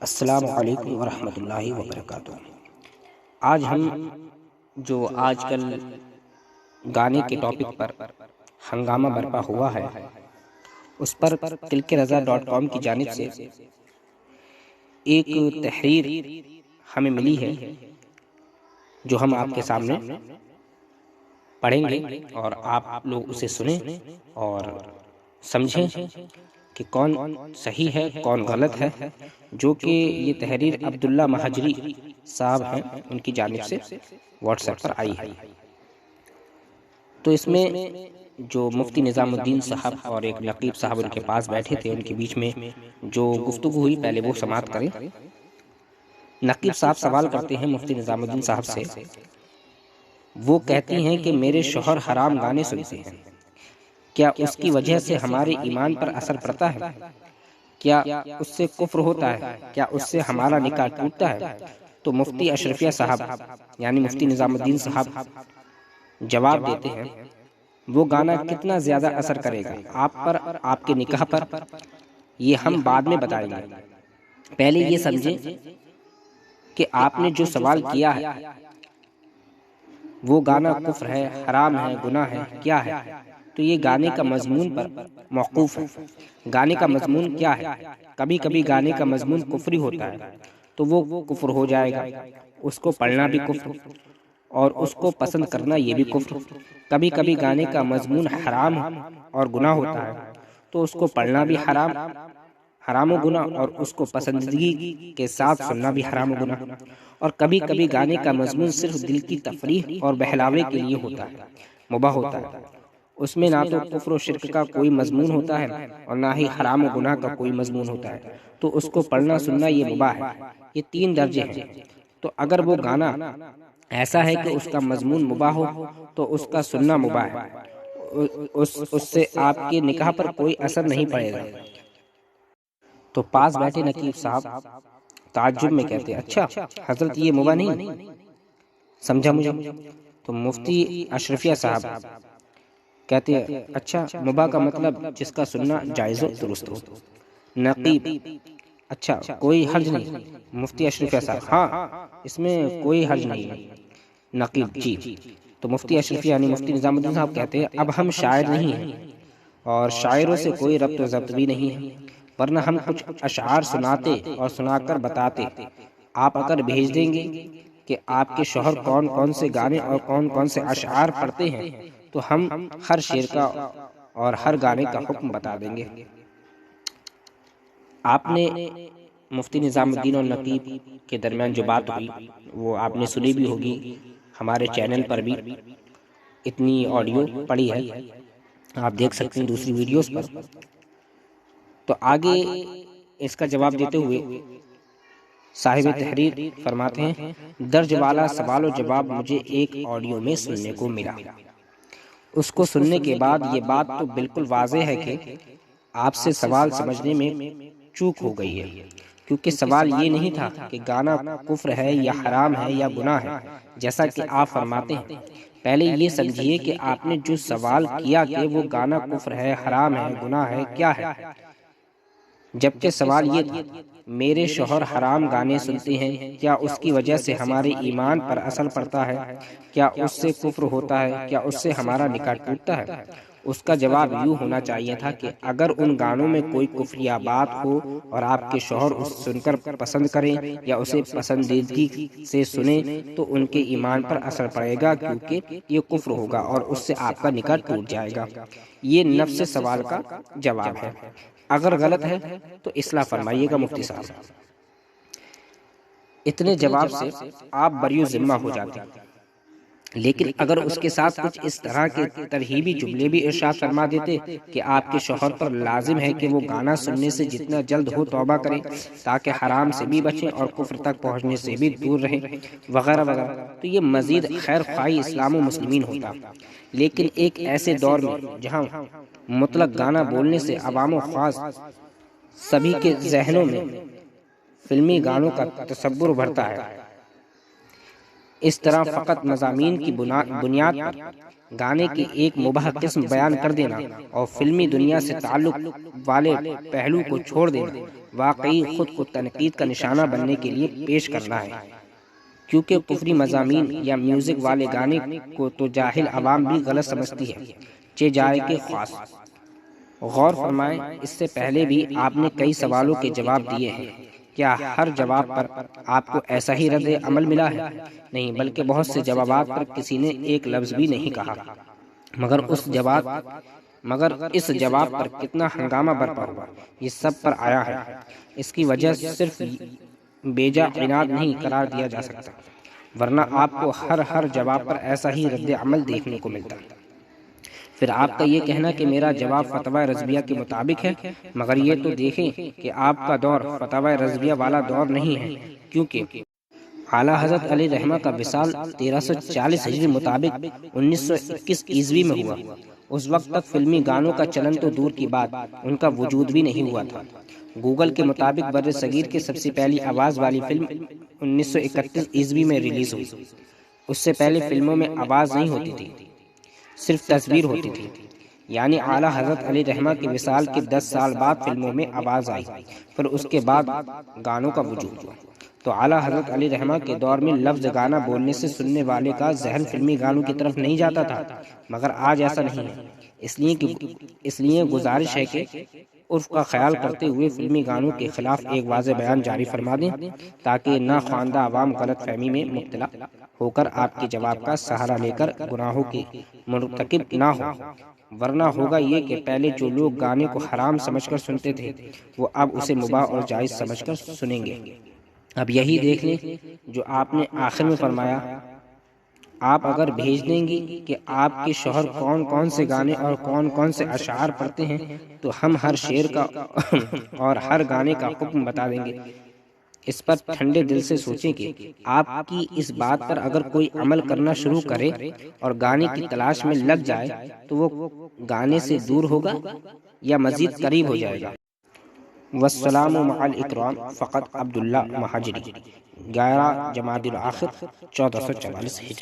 السلام علیکم ورحمۃ اللہ وبرکاتہ۔ آج ہم جو آج کل گانے کے ٹاپک پر ہنگامہ برپا ہوا ہے اس پر tilkreza.com کی جانب سے ایک تحریر ہمیں ملی ہے جو ہم آپ کے سامنے پڑھیں گے اور آپ لوگ اسے سنیں اور سمجھیں کہ کون صحیح ہے کون غلط ہے، جو کہ یہ تحریر عبداللہ مہاجری صاحب ہیں ان کی جانب سے واٹس ایپ پر آئی ہے۔ تو اس میں جو مفتی نظام الدین صاحب اور ایک نقیب صاحب ان کے پاس بیٹھے تھے، ان کے بیچ میں جو گفتگو ہوئی پہلے وہ سماعت کریں۔ نقیب صاحب سوال کرتے ہیں مفتی نظام الدین صاحب سے، وہ کہتی ہیں کہ میرے شوہر حرام گانے سنتے ہیں، کیا اس کی وجہ سے ہمارے ایمان پر اثر پڑتا ہے؟ کیا اس سے کفر ہوتا ہے؟ کیا اس سے ہمارا نکاح ٹوٹتا ہے؟ تو مفتی اشرفیہ صاحب یعنی مفتی نظام الدین صاحب جواب دیتے ہیں، وہ گانا کتنا زیادہ اثر کرے گا آپ پر، آپ کے نکاح پر، یہ ہم بعد میں بتائیں گے۔ پہلے یہ سمجھیں کہ آپ نے جو سوال کیا ہے وہ گانا کفر ہے، حرام ہے، گناہ ہے، کیا ہے؟ تو یہ گانے کا مضمون پر موقوف ہے۔ گانے کا مضمون کیا ہے؟ کبھی کبھی گانے کا مضمون کفری ہوتا ہے تو وہ کفر ہو جائے گا، اس کو پڑھنا بھی کفر اور اس کو پسند کرنا یہ بھی کفر۔ کبھی کبھی گانے کا مضمون حرام اور گناہ ہوتا ہے تو اس کو پڑھنا بھی حرام و گناہ اور اس کو پسندیدگی کے ساتھ سننا بھی حرام و گناہ۔ اور کبھی کبھی گانے کا مضمون صرف دل کی تفریح اور بہلاوے کے لیے ہوتا ہے، مباح ہوتا ہے، اس میں نہ تو کفر و شرک کا کوئی مضمون ہوتا ہے اور نہ ہی حرام و گناہ کا کوئی مضمون ہوتا ہے، تو اس کو پڑھنا سننا یہ مباح ہے۔ یہ تین درجے ہیں۔ تو اگر وہ گانا ایسا ہے کہ اس کا مضمون مباح ہو تو اس کا سننا مباح ہے، اس سے آپ کے نکاح پر کوئی اثر نہیں پڑے گا۔ تو پاس بیٹھے نقیب صاحب تعجب میں کہتے، اچھا حضرت یہ مباح نہیں سمجھا مجھے؟ تو مفتی اشرفیہ صاحب کہتے ہیں، اچھا مباح کا مطلب جس کا سننا جائز و درست ہو۔ نقیب، اچھا کوئی حرج نہیں؟ مفتی اشرفیہ صاحب، ہاں اس میں کوئی حرج نہیں ہے۔ نقیب، جی۔ تو مفتی اشرفیہ یعنی مفتی نظام الدین صاحب کہتے ہیں، اب ہم شاعر نہیں ہیں اور شاعروں سے کوئی ربط و ضبط بھی نہیں ہے، ورنہ ہم کچھ اشعار سناتے اور سنا کر بتاتے۔ آپ اگر بھیج دیں گے کہ آپ کے شوہر کون کون سے گانے اور کون کون سے اشعار پڑھتے ہیں تو ہم ہر شعر کا اور ہر گانے کا حکم بتا دیں گے۔ آپ نے مفتی نظام الدین اور نقیب کے درمیان جو بات ہوئی وہ آپ نے سنی بھی ہوگی، ہمارے چینل پر بھی اتنی آڈیو پڑی ہے، آپ دیکھ سکتے ہیں دوسری ویڈیوز پر۔ تو آگے اس کا جواب دیتے ہوئے صاحب تحریر فرماتے ہیں، درج والا سوال و جواب مجھے ایک آڈیو میں سننے کو ملا۔ اس کو سننے کے بعد یہ بات تو بالکل واضح ہے کہ آپ سے سوال سمجھنے میں چوک ہو گئی ہے، کیونکہ سوال یہ نہیں تھا کہ گانا کفر ہے یا حرام ہے یا گناہ ہے جیسا کہ آپ فرماتے ہیں۔ پہلے یہ سمجھیے کہ آپ نے جو سوال کیا کہ وہ گانا کفر ہے، حرام ہے، گناہ ہے، کیا ہے، جبکہ سوال یہ تھا میرے شوہر حرام گانے سنتے ہیں، کیا اس کی وجہ سے ہمارے ایمان پر اثر پڑتا ہے؟ کیا اس سے کفر ہوتا ہے؟ کیا اس سے ہمارا نکاح ٹوٹتا ہے؟ اس کا جواب یوں ہونا چاہیے تھا کہ اگر ان گانوں میں کوئی کفریہ بات ہو اور آپ کے شوہر اس سن کر پسند کریں یا اسے پسندیدگی سے سنیں تو ان کے ایمان پر اثر پڑے گا، کیونکہ یہ کفر ہوگا اور اس سے آپ کا نکاح ٹوٹ جائے گا۔ یہ نفس سوال کا جواب ہے۔ اگر غلط ہے تو اصلاح فرمائیے گا مفتی صاحب۔ اتنے جواب سے آپ بری ذمہ ہو جاتے ہیں، لیکن اگر اس کے ساتھ کچھ اس طرح کے ترہیبی جملے بھی ارشاد فرما دیتے کہ آپ کے شوہر پر لازم ہے کہ وہ گانا سننے سے جتنا جلد ہو توبہ کریں تاکہ حرام سے بھی بچیں اور کفر تک پہنچنے سے بھی دور رہیں وغیرہ وغیرہ، تو یہ مزید خیر خواہی اسلام و مسلمین ہوتا۔ لیکن ایک ایسے دور میں جہاں مطلق گانا بولنے سے عوام و خاص سبھی کے ذہنوں میں فلمی گانوں کا تصور بھرتا ہے، اس طرح فقط مضامین کی بنیاد پر گانے کی ایک مباح قسم بیان کر دینا اور فلمی دنیا سے تعلق والے پہلو کو چھوڑ دینا واقعی خود کو تنقید کا نشانہ بننے کے لیے پیش کرنا ہے، کیونکہ کفری مضامین یا میوزک والے گانے کو تو جاہل عوام بھی غلط سمجھتی ہے، چہ جائے کہ خاص۔ غور فرمائیں، اس سے پہلے بھی آپ نے کئی سوالوں کے جواب دیے ہیں، کیا ہر جواب پر آپ کو ایسا ہی رد عمل ملا ہے؟ نہیں، بلکہ بہت سے جوابات پر کسی نے ایک لفظ بھی نہیں کہا، مگر اس جواب پر کتنا ہنگامہ برپا ہوا، یہ سب پر آیا ہے۔ اس کی وجہ صرف بیجا عناد نہیں قرار دیا جا سکتا، ورنہ آپ کو ہر جواب پر ایسا ہی رد عمل دیکھنے کو ملتا۔ پھر آپ کا یہ کہنا کہ میرا جواب فتویٰ رضویہ کے مطابق ہے، مگر یہ تو دیکھیں کہ آپ کا دور فتویٰ رضویہ والا دور نہیں ہے، کیونکہ اعلیٰ حضرت علیہ رحمہ کا وصال 1340 ہجری مطابق 1921 عیسوی میں ہوا۔ اس وقت تک فلمی گانوں کا چلن تو دور کی بات، ان کا وجود بھی نہیں ہوا تھا۔ گوگل کے مطابق بر صغیر کی سب سے پہلی آواز والی فلم 1931 عیسوی میں ریلیز ہوئی۔ اس سے پہلے فلموں میں آواز نہیں ہوتی تھی، صرف تصویر ہوتی تھی، یعنی اعلیٰ حضرت علیہ رحمہ کے وصال کے 10 سال بعد فلموں میں آواز آئی، پھر اس کے بعد گانوں کا وجود ہوا۔ تو اعلیٰ حضرت علیہ رحمہ کے دور میں لفظ گانا بولنے سے سننے والے کا ذہن فلمی گانوں کی طرف نہیں جاتا تھا، مگر آج ایسا نہیں ہے۔ اس لیے گزارش ہے کہ عرف کا خیال کرتے ہوئے فلمی گانوں کے خلاف ایک واضح بیان جاری فرما دیں، تاکہ ناخواندہ عوام غلط فہمی میں مبتلا ہو کر آپ کے جواب کا سہارا لے کر گناہوں کے مرتکب نہ ہو، ورنہ ہوگا یہ کہ پہلے جو لوگ گانے کو حرام سمجھ کر سنتے تھے، وہ اب اسے مباح اور جائز سمجھ کر سنیں گے۔ اب یہی دیکھ لیں جو آپ نے آخر میں فرمایا، آپ اگر بھیج دیں گی کہ آپ کے شوہر کون کون سے گانے اور کون کون سے اشعار پڑھتے ہیں، تو ہم ہر شعر کا اور ہر گانے کا حکم بتا دیں گے۔ اس پر ٹھنڈے دل سے سوچیں کہ آپ کی اس بات پر اگر کوئی عمل کرنا شروع کرے اور گانے کی تلاش میں لگ جائے تو وہ گانے سے دور ہوگا یا مزید قریب ہو جائے گا۔ والسلام مع الاکرام فقط عبداللہ مہاجری، 11 جمادی الاخر 1444 ہجری۔